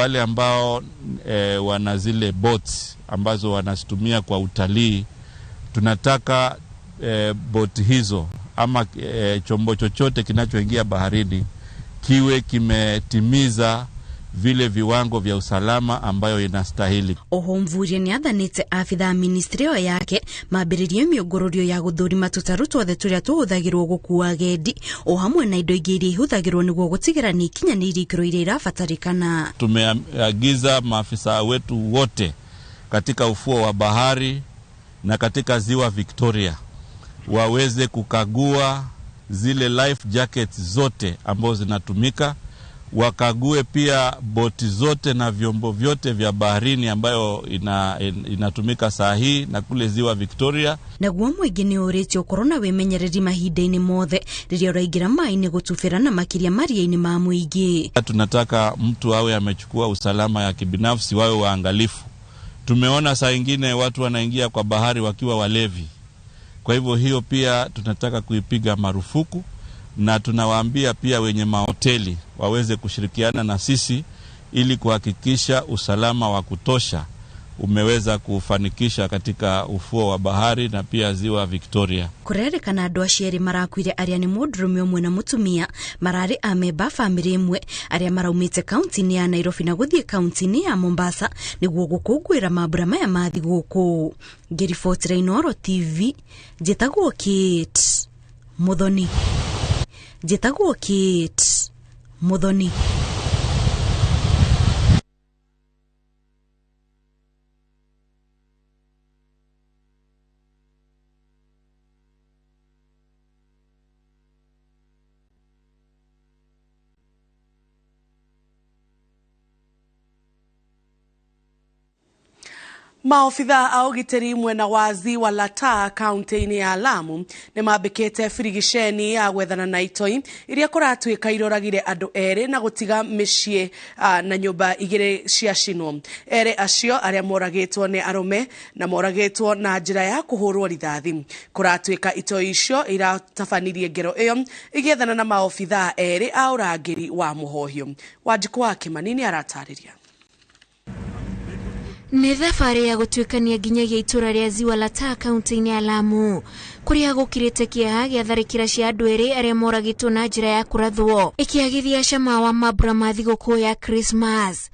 wale ambao wana zile boats ambazo wanazitumia kwa utalii, tunataka boat hizo ama chombo chochote kinachoingia baharini kiwe kimetimiza vile viwango vya usalama ambayo inastahili. Oho Mvurya ni athanite afitha ministrio yake mambiririe miongororio ya guthurima tutaru twothe turia tuhuthagirwo gukua agendi o hamwe na indo ingĩ iria ihuthagirwo niguo gutigira ni ikinyanĩirie ikĩro iria irabatarikana. Tumeagiza maafisa wetu wote katika ufuo wa bahari na katika ziwa Victoria waweze kukagua zile life jackets zote ambazo zinatumika, wakague pia boti zote na vyombo vyote vya baharini ambayo inatumika saa hii na kule ziwa Victoria. Naguo mwingi ni uritio korona wimenyereri mahinda-ini mothe riria uraingira mai-ini gutubira na makiria maria-ini ma muingi. Tunataka mtu awe amechukua usalama ya kibinafsi, wawe waangalifu. Tumeona saa ingine watu wanaingia kwa bahari wakiwa walevi. Kwa hivyo hiyo pia tunataka kuipiga marufuku, na tunawaambia pia wenye mahoteli waweze kushirikiana na sisi ili kuhakikisha usalama wa kutosha umeweza kufanikisha katika ufuo wa bahari na pia ziwa Victoria. Kurerekana andu aciari marakwire aria ni mundurume umwe na mutumia marari ameba family imwe aria maraumite kaunti-ini ya Nairobi na guthie kaunti-ini ya Mombasa niguo gukungwira mambura maya mathi guku. Ngiribotira Inooro TV, njitagwo Kate Muthoni. Njitagwo Kate Muthoni. Maofitha a ugitiri mwena wa ziwa la Taa kaunti-ini ya Lamu ni mambikite firigisheni ya gwethana na itoi iria kuratuika iroragire andu eri na gutiga micii na nyumba igiri cia cinwo. Eri acio aria moragitwo ni arume na moragitwo na njira ya kuhurwo rithathi. Kuratuika itoi icio iratabanirie ngero iyo igethana na maofitha eri a urangiri wa muhohio. Wanjiku wa Kimanini aratariria. Ni thabari ya gutuikania nginyagia itura ria ziwa la Taa kaunti-ini ya Lamu kuria gukirite kiaha gia tharikira cia andu eri aria moragitwo na njira ya kurathwo ikiagithia cama wa mambura ma thigũkũ ya Christmas.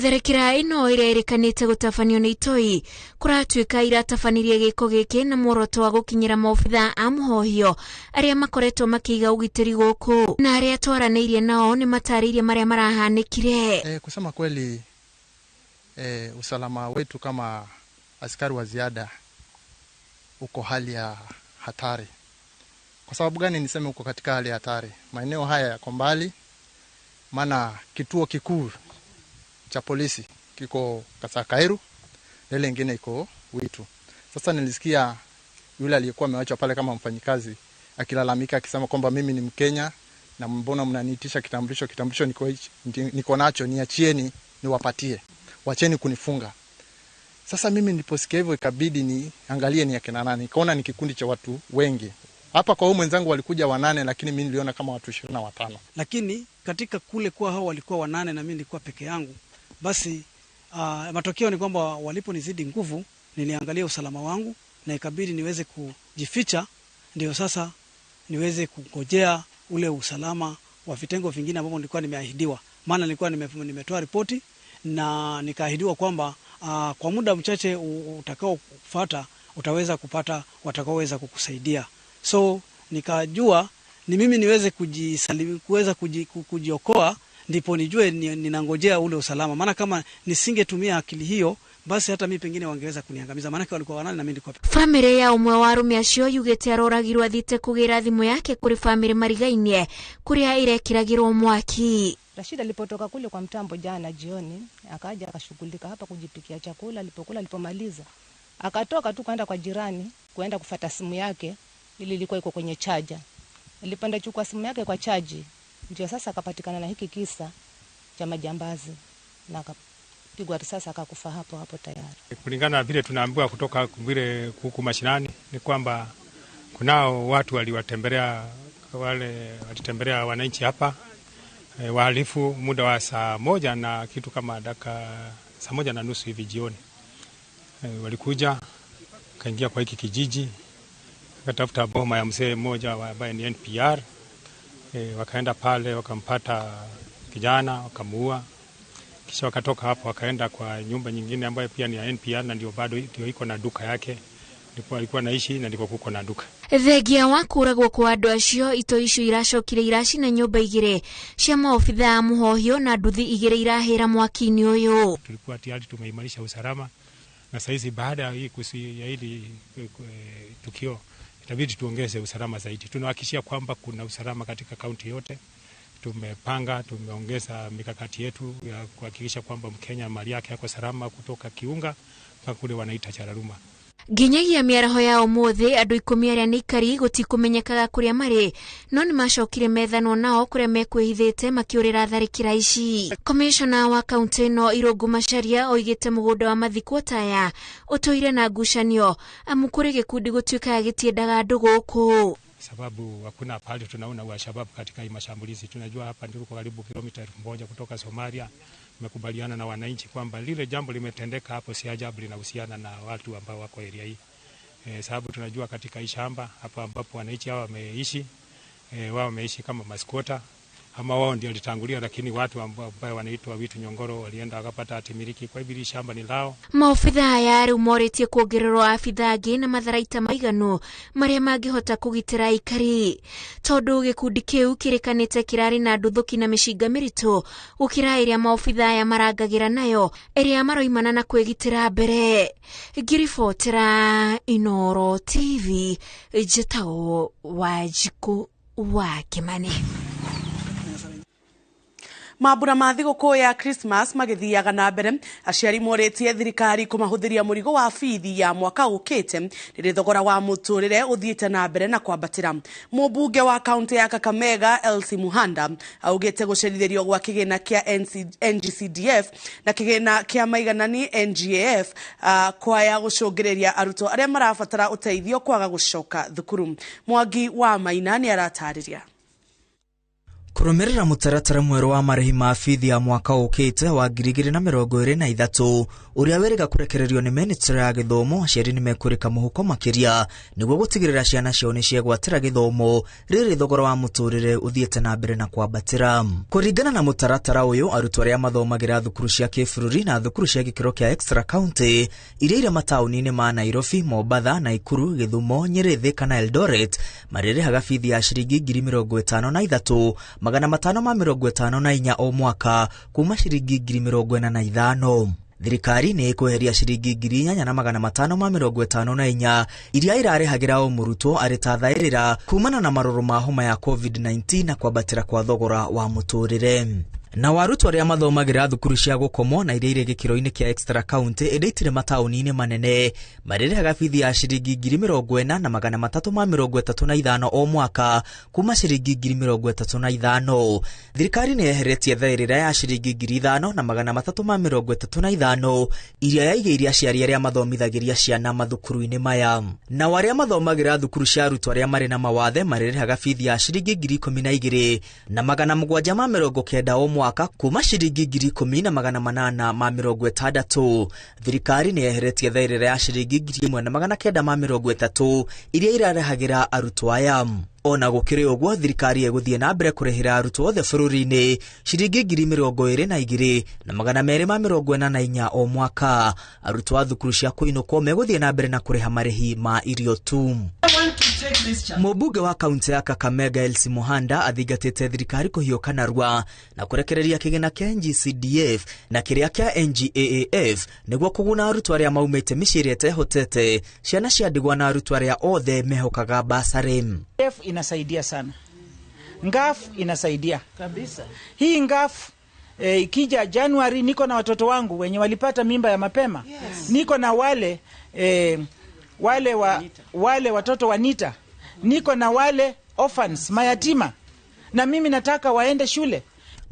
Tharikira ino iria irikanite gutabanio ni itoi kuratuika iratabanirie giko giki na muoroto wa gukinyira maofitha a muhohio aria makoretwo makiiga ugitiri guku na aria twaraniirie nao ni matariirie maria marahanikire. Kusema kweli usalama wetu kama askari wa ziada uko hali ya hatari. Kwa sababu gani niseme uko katika hali ya hatari? Maeneo haya yako mbali, maana kituo kikuu cha polisi kiko Kasakairu, ile nyingine iko Witu. Sasa nilisikia yule aliyekuwa amewachwa pale kama mfanyikazi akilalamika akisema kwamba mimi ni Mkenya na mbona mnaniitisha kitambulisho niko nacho, niachieni niwapatie. Wacheni kunifunga. Sasa mimi niliposikia hivyo ikabidi niangalie ni akina nani. Nikaona ni kikundi cha watu wengi. Hapa kwa huyu mwenzangu walikuja 8 lakini mimi niliona kama watu 25. Lakini katika kule kwa hao walikuwa 8 na mimi nilikuwa peke yangu. Basi matokeo ni kwamba waliponizidi nguvu niliangalia usalama wangu na ikabidi niweze kujificha, ndio sasa niweze kungojea ule usalama wa vitengo vingine ambavyo nilikuwa nimeahidiwa. Maana nilikuwa nimetoa ripoti na nikaahidiwa kwamba kwa muda mchache utakao kufuata utaweza kupata watakaoweza kukusaidia. So nikajua ni mimi niweze kuweza kujiokoa ndipo nijue ninangojea ule usalama. Maana kama nisingetumia akili hiyo basi hata mimi pengine wangeweza kuniangamiza, maana walikuwa 8 na mimi nilikuwa. Family ya umwe wa arume acio yugite aroragirwo athite kugira thimu yake kuri family marigainie kuria irekiragirwo mwaki. Rashid alipotoka kule kwa mtambo jana jioni, akaja akashughulika hapa kujipikia chakula, alipomaliza akatoka tu kwenda kwa jirani kwenda kufuata simu yake ili ilikuwa iko kwenye chaja. Alipanda chukua simu yake kwa chaji, ndio sasa akapatikana na hiki kisa cha majambazi na akapigwa risasi akakufa hapo tayari. Kulingana na vile tunaambiwa kutoka vile huku mashinani ni kwamba kunao watu walitembelea wananchi hapa wahalifu muda wa saa moja na kitu kama saa moja na nusu hivi jioni. Walikuja kaingia kwa hiki kijiji, wakatafuta boma ya mzee mmoja ambaye ni NPR. Wakaenda pale wakampata kijana wakamuua, kisha wakatoka hapo wakaenda kwa nyumba nyingine ambayo pia ni ya NPR na ndio bado ndio iko na duka yake, ndipo alikuwa naishi na ndiko kuko na duka. Thegia wa kuragwo kwa andu acio ito icio iracokire iraci na nyumba igire cia maofitha muhohio na nduthi igire irahira mwaki-ini uyu. Tulikuwa tayari tumeimarisha usalama na saizi baada ya hili tukio itabidi tuongeze usalama zaidi. Tunahakikishia kwamba kuna usalama katika kaunti yote. Tumeongeza mikakati yetu ya kuhakikisha kwamba Mkenya mali yake yako salama kutoka Kiunga mpaka kule wanaita Chararuma. Ginyagia miaraho ya umuthi andu 10 aria nikari gutikumenyekaga kuria mari no ni macokire methano nao kuria mekwihithite makiurira tharikira ici. Commissioner wa kaunti no Irungu Macharia oigite mugunda wa mathiko taya utoire na ngucanio amukuri gikundi gutuika gitiendaga andu guku, sababu hakuna pale tunaona wa shababu katika hii mashambulizi. Tunajua hapa ndiko karibu kilomita 1000 kutoka Somalia. Tumekubaliana na wananchi kwamba lile jambo limetendeka hapo si ajabu linahusiana na watu ambao wako area hii. Sababu tunajua katika hii shamba hapa ambapo wananchi hao wameishi, wao wameishi kama maskota ama wao ndio litangulia, lakini watu ambao wanaitwa Witu Nyongoro walienda wakapata hatimiliki, kwa hivyo shamba ni lao. Maofitha ya riu moretie kuongererwo afitha angi na matharaita maiganu maria mangihota kugitira ikari tondu gikundi kiu kirikanite kirari na nduthuki na mishinga miritu gukira iria maofitha ya marangagira nayo iria maroimana na kwigitira mbere. Ngiribotera Inoro TV Jitao Wanjiku wa Kimani. Mambura ma thigũkũ ya Christmas magithiaga na mbere, aciari moretie thirikari kumahuthiria murigo wa bithi ya mwaka ukite riri thogora wa muturire uthiite na mbere na kwambatira. Mubunge wa kaunti ya Kakamega Elsie Muhanda augite gucerithirio gwa kigina kia NGCDF na kigina kia maiganani NGAF kwaya gucungiriria aruto aria marabatara uteithio kwaga gucoka thukuru. Mwangi wa Maina ni aratariria. Kurumirira mutaratara mweru wa marihi ma bithi ya mwaka ukite wa 2023 uria weriga kurekererio ni Ministry ya Githomo, aciari ni mekurika muhuko makiria niguo gutigirira ciana ciao ni ciegwatira githomo riri thogora wa muturire uthiete na mbere na kwambatira. Kuringana na mutaratara uyu, arutwo aria mathomagira thukuru cia kifururi na thukuru cia gikiro kia extra county iria matauni-ini ma Nairobi, Mombasa, Nakuru, Githumo, Nyeri, Thika na Eldoret maririhaga bithi ya ciringi 53,000 magana 554 o mwaka kuma ciringi 45,000. Thirikari ni ikuheria ciringi 8,554 iria irarehagira o murutwo ari ta thairira kumana na maruru ma homa ya COVID-19 na kwambatira kwa thogora wa muturire. Na warutwo aria mathomagira thukuru cia gukomo na iria iri gikiro-ini kia extra county idaitire matauni-ini manene maririhaga bithi ya ciringi 40,335 o mwaka kuma ciringi 35,000. Thirikari ni yeheretie thairira ya ciringi 5,335 iria yaigeiria aciari aria mathomithagiria ciana mathukuru-ini maya. Na waria mathomagira thukuru cia arutwo aria mari na mawathe maririhaga bithi ya ciringi 12,790 o mwaka kuma ciringi 10,860. Thirikari ni yeheretie thairira ya ciringi 1,930 iria irarehagira arutwo aya. Ona gukiri uguo, thirikari eguthie na mbere kurehira arutwo othe bururi-ini ciringi 22,244 o mwaka. Arutwo a thukuru cia kuinukwo meguthie na mbere na kureha marihi ma irio tu. Mubunge wa kaunti ya Kakamega Elsie Muhanda athingatite thirikari kuhioka narua na kurekereria kigina kia NGCDF na kiria kia NGAAF niguo kuguna arutwo aria maumite miciri etehotete, ciana cia ndigwa na arutwo aria othe mehokaga basari. Inasaidia sana. Ngaf inasaidia kabisa. Hii ngaf ikija Januari niko na watoto wangu wenye walipata mimba ya mapema. Yes. Niko na wale watoto wa Nita. Niko na wale orphans, mayatima. Na mimi nataka waende shule.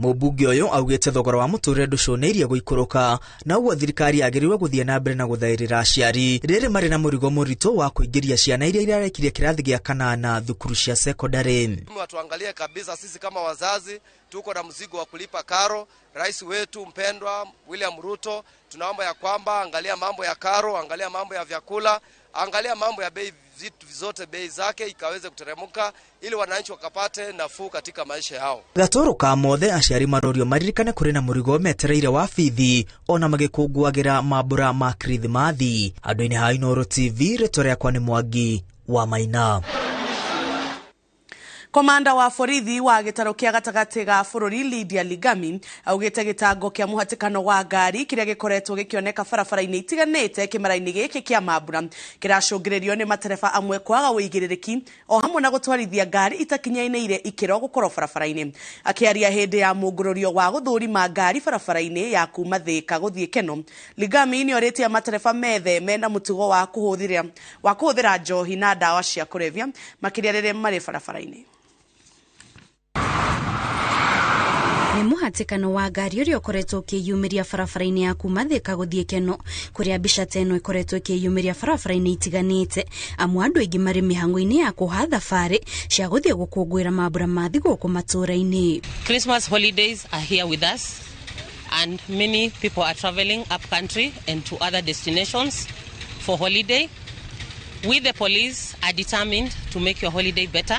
Mũmbunge ũyũ augĩte thogora wa mũtũrĩre ndũcũnĩirie gũikũrũka na ũguo thirikari yagĩrĩirwo gũthiĩ na mbere na gũthaĩrĩra aciari rĩrĩ marĩ na mũrigo mũritũ wa kũingĩria ciana iria irarekirie kĩrathi gĩa kanana thukuru cia sekondari. Tuangalie kabisa sisi kama wazazi tuko na mzigo wa kulipa karo. Rais wetu mpendwa William Ruto, tunaomba ya kwamba angalia mambo ya karo, angalia mambo ya vyakula, angalia mambo ya bei, vitu zote bei zake ikaweze kuteremuka ili wananchi wakapate nafuu katika maisha yao. Gatoro ka mothe aciari marorio maririkane kũrĩ na mũrigo metereire wa bithi ona magĩkũngũagĩra mambura ma Kirithimathi. Andũ-inĩ ha Inooro TV, rĩtwa rĩakwa nĩ Mwangi wa Maina. Komanda wa borithi wa gĩtaro kĩa gatagati ga bũrũri Lydia Ligami augĩte gĩtango kĩa mũhatĩkano wa ngari kĩrĩa gĩkoretwo gĩkĩoneka barabara-inĩ itiganĩte kĩmera-inĩ gĩkĩ kĩa mambura kĩracũngĩrĩrio nĩ matereba amwe kwaga ũigĩrĩrĩki o hamwe na gũtwarithia ngari itakinyainĩire ikĩro gũkorwo barabara-inĩ. Akĩaria hĩndĩ ya mũngũrũrio wa gũthũrima ngari barabara-inĩ ya kuma Thĩka gũthiĩ Keno, Ligami nĩorĩtie matereba metheme na mũtugo wa kũhũthĩra njohi na ndawa cia kũrebia makĩria rĩrĩa marĩ barabara-inĩ. Nĩ mũhatĩkano wa ngari ũrĩa ũkoretwo ũkĩyumĩria barabara-inĩ ya kuma Thĩka gũthiĩ Keno, kũrĩa mbica teno ĩkoretwo ĩkĩyumĩria barabara-inĩ itiganĩte, amwe andũ aingĩ marĩ mĩhang'o-inĩ ya kũha thabarĩ cia gũthiĩ gũkũngũĩra mambura ma thigũkũ matũũra-inĩ. Christmas holidays are here with us and many people are traveling up country and to other destinations for holiday. We the police are determined to make your holiday better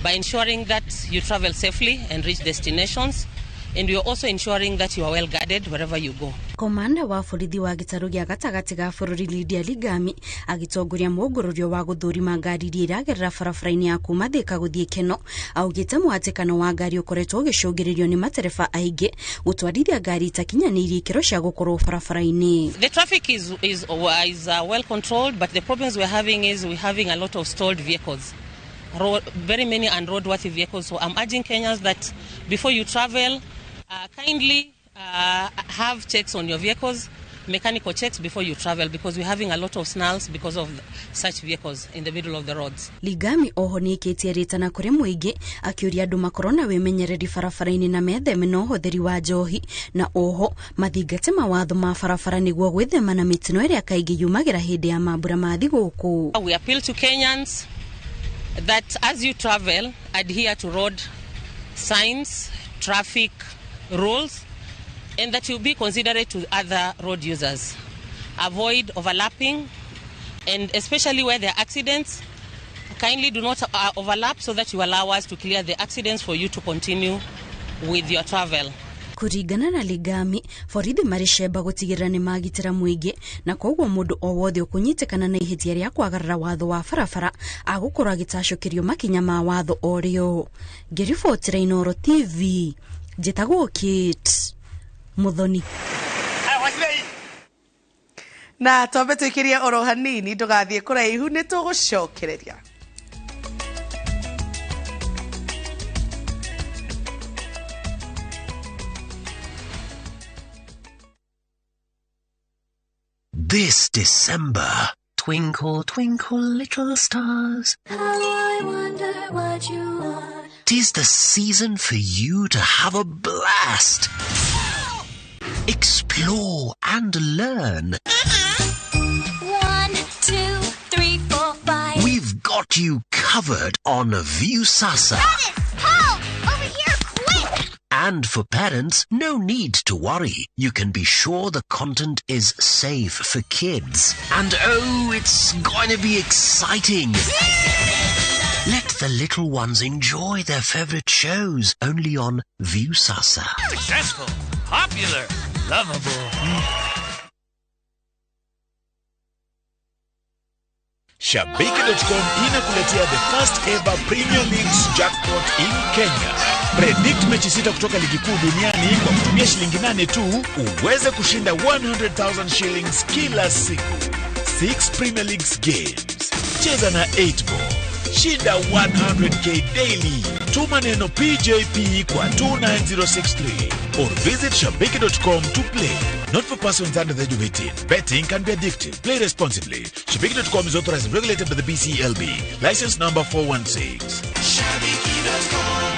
by ensuring that you travel safely and reach destinations, and we are also ensuring that you are well guarded wherever you go. Komanda wa borithi wa gĩtaro gĩa gatagati ga bũrũri Lydia Ligami agĩtongoria mũngũrũrio wa gũthũrima ngari iria iragerera barabara-inĩ ya kuma Thĩka gũthiĩ Keno, augĩte mũhatĩkano wa ngari ũkoretwo ũgĩcũngĩrĩrio nĩ matereba aingĩ gũtwarithia ngari itakinyanĩirie ikĩro cia gũkorwo barabara-inĩ. The traffic is well controlled, but the problems we're having is we're having a lot of stalled vehicles. Very many unroadworthy vehicles. So I'm urging Kenyans that before you travel, kindly have checks on your vehicles, mechanical checks before you travel, because we're having a lot of snarls because of such vehicles in the middle of the roads. Ligami oho nĩkĩtie rĩtana kũrĩ mũingĩ akĩũria andũ makorwo na wĩmenyereri barabara-inĩ na metheme na ũhũthĩri wa njohi, na oho mathingate mawatho ma barabara nĩguo gwĩthema na mĩtino ĩrĩa kaingĩ yumagĩra hĩndĩ ya mambura ma thigũkũ. We appeal to Kenyans that as you travel, adhere to road signs, traffic rules, and that you be considerate to other road users. Avoid overlapping, and especially where there are accidents, kindly do not overlap so that you allow us to clear the accidents for you to continue with your travel. Kũringana na Ligami, borithi marĩ cemba gũtigĩrĩra nĩ magitĩra mũingĩ, na koguo mũndũ o wothe ũkũnyitĩkana na ihĩtia rĩa kwagarara watho wa barabara agũkorwo agĩtacũkĩrio makinya ma watho o rĩo. Ngĩribotera Inooro TV, njĩtagwo Kate Muthoni. Na twambe twĩkĩrie oro hanini ndũgathiĩ kũraihu nĩ tũgũcokereria. This December, twinkle, twinkle, little stars. How I wonder what you are. 'Tis the season for you to have a blast. Explore and learn. 1, 2, 3, 4, 5. We've got you covered on Viusasa. Paul, over here, quick! And for parents, no need to worry. You can be sure the content is safe for kids. And oh, it's going to be exciting. Let the little ones enjoy their favorite shows only on Viusasa. Successful, popular, lovable. Shabiki.com inakuletea the first ever Premier League's jackpot in Kenya. Predict mechi 6 kutoka ligi kuu duniani kwa kutumia shilingi 8 tu uweze kushinda 100,000 shillings kila siku. 6 Premier League's games. Cheza na 8 ball. Shinda 100k daily. Tuma neno PJP kwa 29063 or visit shabiki.com to play. Not for persons under the age of 18. Betting can be addictive. Play responsibly. Shabiki.com is authorized and regulated by the BCLB. License number 416. Shabiki.com.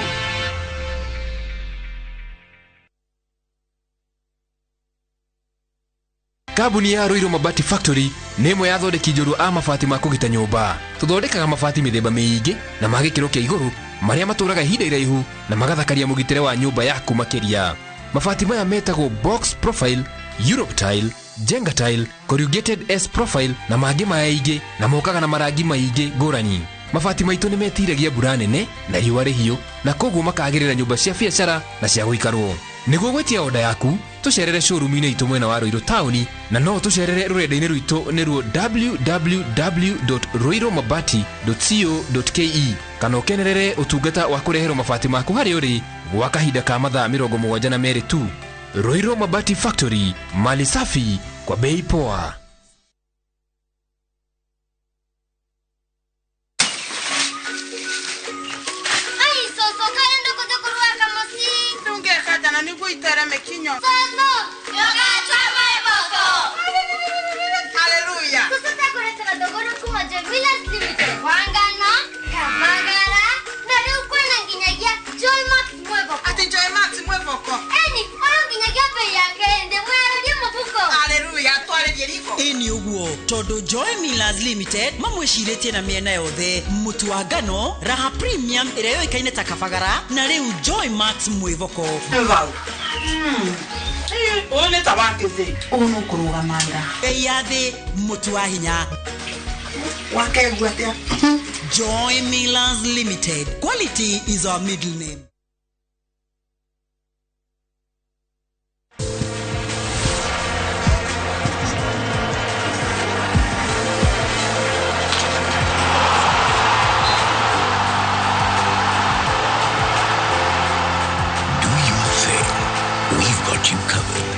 Kambuni ya Roiro Mabati Factory nĩ ĩmwe ya thondeki njũru a mabati ma kũgita nyũmba. Tũthondekaga mabati mĩthemba mĩingĩ na ma gĩkĩro kĩa igũrũ marĩa matũraga ihinda iraihu na magathakaria mũgitĩre wa nyũmba yaku makĩria. Mabati maya metagwo box profile, Europe tile, Jenga tile, corrugated S profile na mangĩ maingĩ na mokaga na marangi maingĩ ngũrani. Mabati maitũ nĩ metiragia mbura nene na riũa rĩhiũ na koguo makagĩrĩra nyũmba cia biacara na cia gũikarwo. Nĩguo gwetia oda yaku, tũcerere showroom-inĩ itũ mwena wa Roiro Town na no tũcerere rũrenda-inĩ rwitũ nĩruo www.roiromabati.co.ke kana ũkenerere ũtungata wa kũreherwo mabati maku harĩa ũrĩ gwa kahinda ka mathaa 72 tu. Roiro Mabati Factory, mali safi kwa bei poa. Ini uguo todo Joy Millers Limited mamwishirĩtie na mĩena yothe mutu wa ngano raha premium ĩrĩa yoĩkaine ta kabagara na rĩu Joy Max mwĩvoko Ole tabakeze ono kurugamanga bei ya thĩ mutu wa hinya wakegwatia Joy Millers Limited, quality is our middle name. You covered.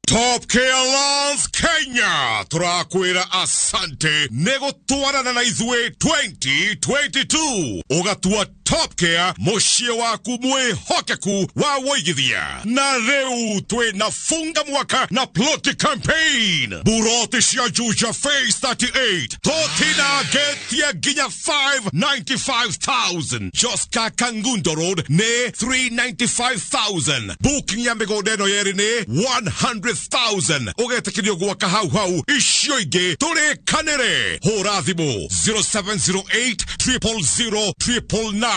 Top Love Kenya turakwira asante nego twarana na izwe 2022 ugatua Top Care moshie waku mwehokeku wa woigithia na reu twe nafunga mwaka na ploti campaign buroti cia juja phase 38 totina getia ginya 595,000 Joska Kangundo Road ne 395,000 booking ya migodeno yeri ne 100,000 ugetekirio gwaka hau icio ingi turi kanere hora thimu 0708 000 999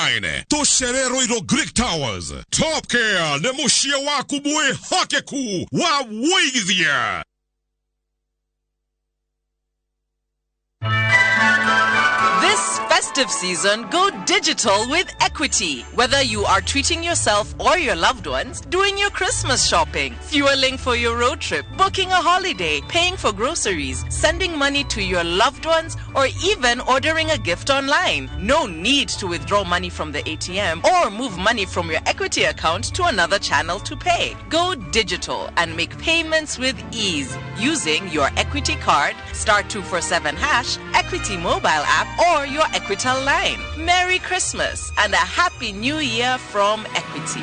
Toshere Roiro Greek Towers. Top Care ne mushie waku mwehokeku wa woigithia. This festive season, go digital with Equity. Whether you are treating yourself or your loved ones, doing your Christmas shopping, fueling for your road trip, booking a holiday, paying for groceries, sending money to your loved ones, or even ordering a gift online. No need to withdraw money from the ATM or move money from your Equity account to another channel to pay. Go digital and make payments with ease using your Equity card, *247#, Equity mobile app, or your Equitel line. Merry Christmas and a Happy New Year from Equity.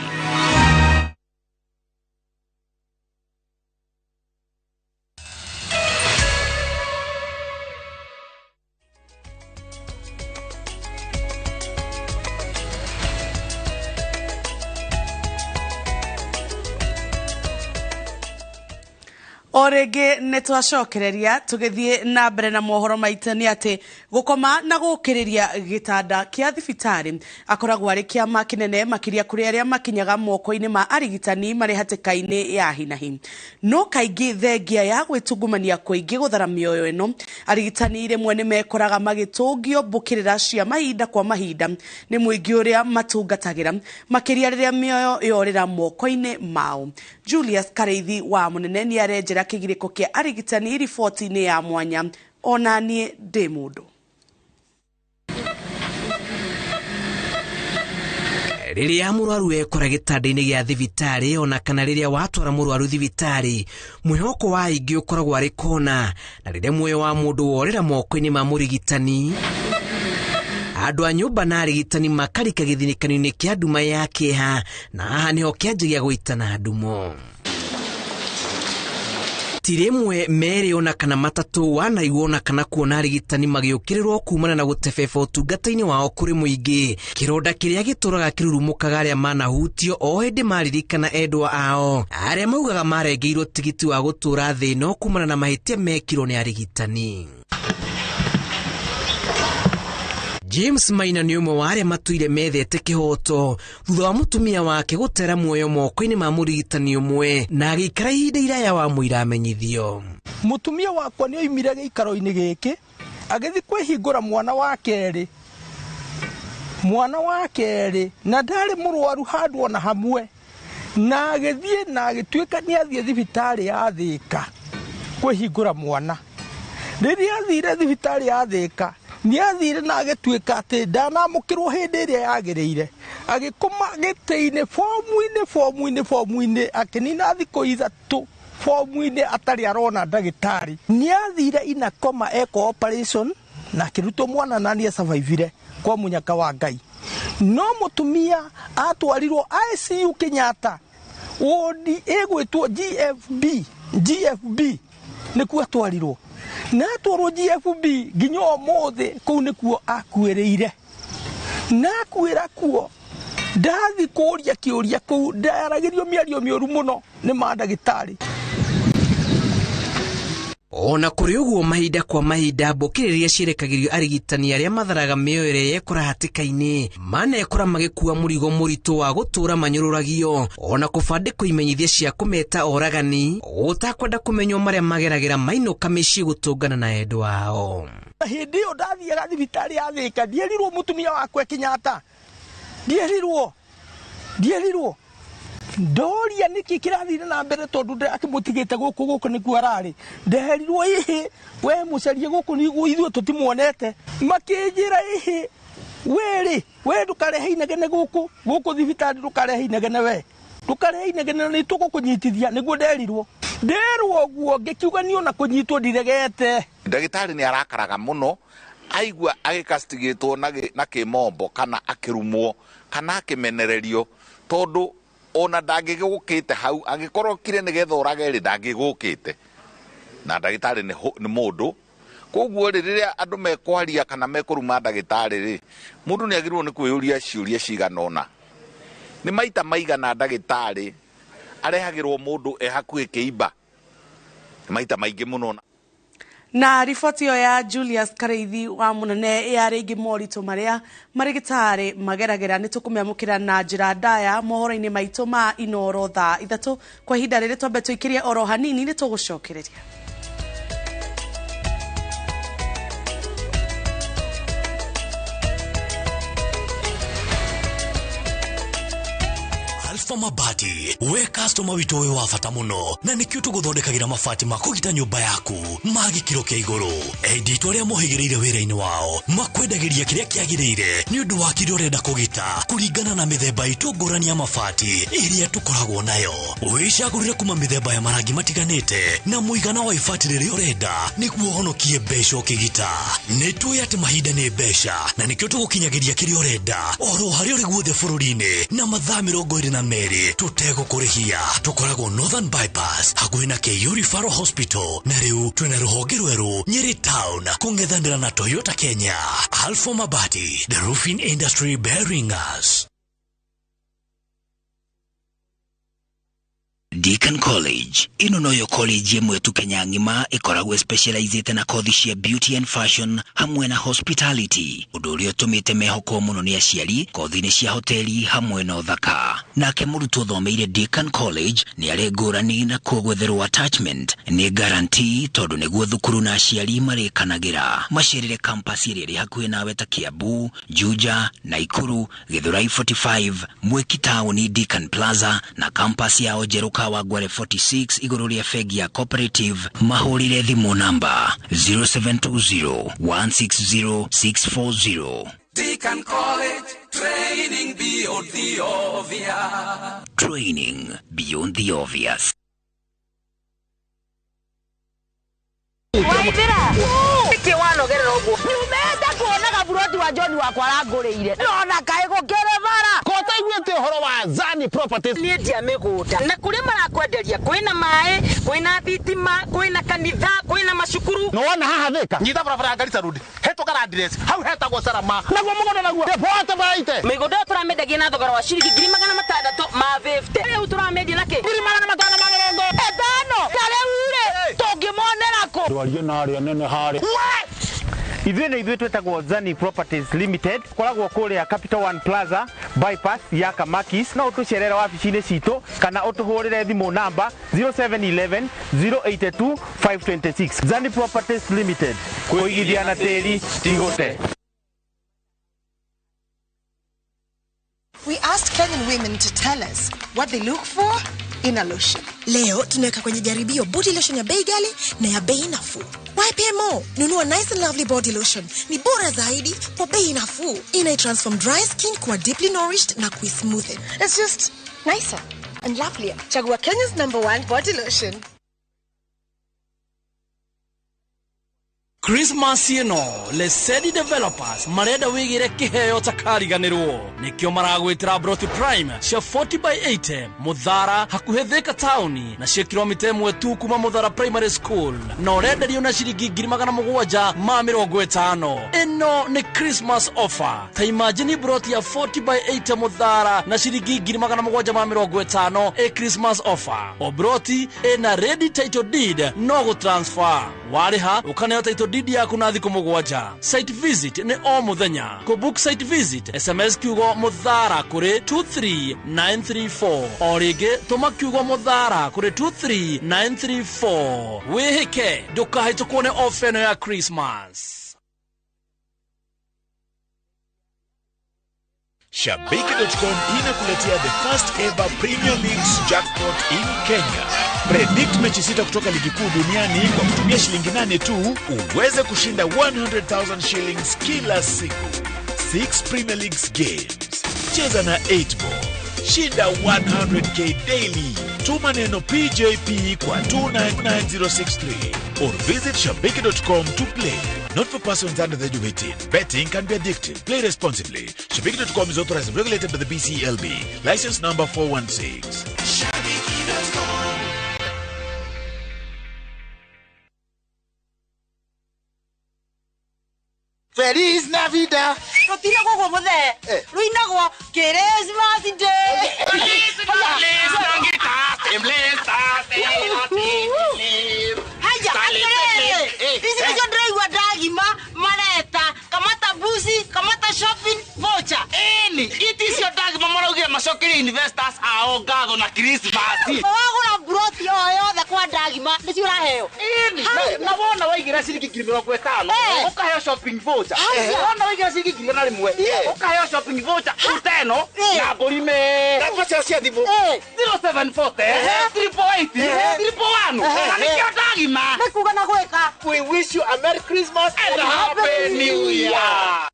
Orege netwacokereria tugithie na mbere na mohoro maitani ati gukoma na gukiriria gitanda kia thibitari akoragwo ari kiama kinene makiria kuri aria makinyaga moko-ini ma arigitani mari hatikaini ya hinahi no kaingi thengia ya gwitungumania kuingi guthara mioyo ino arigitani rimwe ni mekoraga magitungio mbukirira cia mahinda kwa mahinda ni muingi uria matungatagira makiria riria mioyo yorira moko-ini mao. Julius Kareithi wa munene ni arejera kigiriko kia arigitani riboti-ini ya mwanya onanie de mundu. Riria murwaru ekora gitanda-ini gia thibitari ona kana riria watwara murwaru thibitari mwihoko wa ingi ukoragwo ari kona na riria muoyo wa mundu worera moko-ini ma murigitani andu a nyumba na arigitani makarika githinikanio-ini kia nduma ya kieha na haha niho kianjagia guitana ndumo. tirimwe meri ona kana matatu wanaigua ona kana kuona arigitani magiukirirwo kumana na gutebeba utungata-ini wao kuri muingi. Kironda kiria gituraga kirurumukaga aria manahutio o hindi maririkana endwa ao aria maugaga marengeirwo tigiti wa gutura thi no kumana na mahitia mekirwo ni arigitani. James Maina ni umwe wa aria matuire methete kihoto thutha wa mutumia wake gutera muoyo moko-ini ma murigitani umwe na agikara ihinda iraya wa muira amenyithio. Mutumia wakwa ni oimire giikaro-ini giki agithi kwihingura mwana wa keri na ndari murwaru handu ona hamwe na agithie na agituika ni athie thibitari ya Thika kwihingura mwana. Riria athire thibitari ya Thika ni athire na agituika ati ndanamukirwo hindi iria yagireire agikoma giti-ini fomu-ini akinina thiko ithatu fomu-ini atari arona ndagitari. Ni athire inakoma eco operation na akirutwo mwana na ni survivire kwa munyaka wa Ngai. No mutumia atwarirwo ICU Kenyatta wodi egwitwo GFB nikuo atwarirwo na atwarwo GFB nginya umuthi kuu nikuo akuĩrĩire na akuĩra kuo ndathi kũria kĩũria kuu ndaragĩrio mĩario mĩũru mũno nĩ mandagĩtarĩ. Ona kuri uguo mahinda kwa mahinda mbukiriria ciirekagirio arigitani aria matharaga mĩoyo yekora hatika-ini manekora magikuua murigo muritu wa gutura manyururagio ona kubandikwo imenyithia cia kumeta oragani utakwenda kumenywo maria mageragira mainuka mĩciĩ gutungana na endwa ao. Hindi ĩyo ndathiaga thibitari ya Thika ndierirwo mutumia wakwa Kenyatta ndierirwo ndoria niki kirathire na mbere tondu ndakimutigite guku nikuo arari ndeherirwo ihi we mucarie guku niguo ithuĩ tutimuonete makinjira ihi we ndukarehe inegene guku thibitari ndukarehe inegene ni tugukunyitithia niguo nderwo guo ngikiuga ni ona kunyitwo ndiregete. Ndagitari ni arakaraga muno aigua agikastigitwo na kimombo kana akirumwo kana akimenererio tondu ona ndangigukite hau agikorwo kire nigetha urageri ndangigukite na ndagitari ni mundu koguo riria andu mekwaria kana mekuruma ndagitari ri mundu ni agirwo ni kwiyuria ciuria ciganona ni maita maigana ndagitari arehagirwo mundu hakuhi kiimba maita maingi muno. Na riboti yo ya Julius Kareithi wa munene yari ingi moritu maria marigitari mageragera ni tukumemukira na njira ndaya mohoro-ini maitu ma Inoro thaa 3 kwa ihinda riri twambe tuikirie oro hanini ni tugucokereria. Alfa Mabati, we customer witu we wa bata muno na nikio tuguthondekagira mabati ma kugita nyumba yaku magi kiro kia iguru editwo ria muhigireire wira-ini wao makwendagiria kiria kiagirire ni undu wa kiria urenda kugita kuringana na mithemba itu ngurani ya mabati iria tukoragwo nayo wicagurire kuma mithemba ya marangi matiganite na muigana wa ibati riria urenda niguo honokie mbeca ukigita nitui ati mahinda ni mbeca na nikio tugukinyagiria kiria urenda oro haria uri guothe bururi-ini na mathaa 22 tutegũkũrĩhia tukoragwo Northern Bypass hakuhĩ na KU Referral Hospital na rĩu twĩna rũhonge rwerũ Nyeri Town kũng'ethanĩra na Toyota Kenya. Alfa Mabati, the roofing industry bearing us. Deakin College ino noyo college yemwe tu Kenya ngima ikoragwo specialized na kothi cia beauty and fashion hamwe na hospitality undu uria tumite mehoko muno ni aciari kothi-ini cia hoteli hamwe na uthaka nake murutwo thomeire Deakin College ni ari ngurani na kugwetherwo attachment ni guarantee tondu niguo thukuru na aciari marikanagira macerere campus iria ri hakuhi nawe ta Kiambu, Juja, Naikuru, Githurai 45, Mwiki Town, Deakin Plaza na campus ya Ojeruka wa Gware 46 iguru ria fegi ya cooperative mahurire thimu namba 0720160640. Deakin College, training beyond the obvious. Training beyond the obvious. Waithira iki wanogerera uguo umenda kuona gaburoti wa John wakwa aranguriire nona kae gukere bara kota inyete horo wa Zani Properties. Ni ndia miguda na kuria marakwenderia kwina mae kwina thitima kwina kanitha kwina macukuru no wana haha thika nyita barabara Garissa Road heto gara address hau hetagwo Sarama naguo mugondo naguo pote baite miguda turamendagia na thogora wa ciringi 600 ma 50 riu turamendia nake 600 etano kare ure tungimonera ko ndwarie na aria nene hari Ithuĩ twetagwo Zani Properties Limited koragwo kũrĩa Capital One Plaza bypass ya Kamakis na ũtũcerera wabici-inĩ citũ kana ũtũhũrĩre thimũ namba 0711 082 526. Zani Properties Limited kũigithia na tĩri tigũte. We asked Kenyan women to tell us what they look for in a lotion. Leo tunaweka kwenye jaribio body lotion ya bei ghali na ya bei nafuu. Why pay more? Nunua Nice and Lovely body lotion. Ni bora zaidi kwa bei nafuu. Inai-transform dry skin kuwa deeply nourished na kui-smoothen. It's just nicer and lovelier. Chagua Kenya's #1 body lotion. Christmas ino Lesedi Developers marenda wigire kiheo takariganirwo nikio maragwitira Broti Prime cia 40/80 Muthara hakuhe Thika town na cia kilomita 1 tu kuma Muthara Primary School na urenderio na ciringi 750. Ino ni Christmas offer. Ta imagine Broti ya 40/80 Muthara na ciringi 750 e Christmas offer. O Broti ena ready title deed no go transfer. Wariha ukaneo title deed yaku na thiko mugwanja. Site visit ni o muthenya. Ko book site visit SMS kiugo Muthara kuri 23934 orige tuma kiugo Muthara kuri 23934. Wihike ndukahaitwo kuone offer ya Christmas. Shabiki.com inakuletea the first ever Premier Leagues jackpot in Kenya. Predict mechi 6 kutoka ligi kuu duniani kwa kutumia shilingi 8 tu uweze kushinda 100,000 shillings kila siku. 6 Premier Leagues games. Cheza na 8 ball. Shinda 100k daily. Tuma neno PJP kwa 299063 or visit shabiki.com to play. Not for persons under the age of 18. Betting can be addictive. Play responsibly. Shabiki.com is authorized and regulated by the BCLB. License number 416. Shabiki.com. Feliz Navidad. Rotira gogo mothe. Ruinagwo Christmas Day. This is your drive wa dagima mareta kamata busi kamata shopping voucher. It is your dagima maraugia macokeri investors ao ngatho na Christmas. Wagura broti yothe kwa dagima nĩ uraheo. Na wona waigira ciringi 50 ukaheo shopping voucher. Wona waigira ciringi 100 ukaheo shopping voucher uteno na borime. Namba cia thimu 0740 388 381. Kani kia dagima. Nikuga na gweka. We wish you a Merry Christmas and a Happy New Year.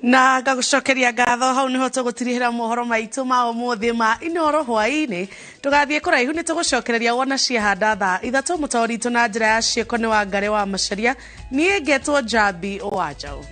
Na gagucokeria ngatho hau niho tugutirihira mohoro maitu ma umuthi ma inoro hwaini tugathie kuraihu ni tugucokereria wona ciahanda thaa 3 mutauritu na njira ya cieko ni wa ngare wa macaria nie ngetwo Jabi Owajau.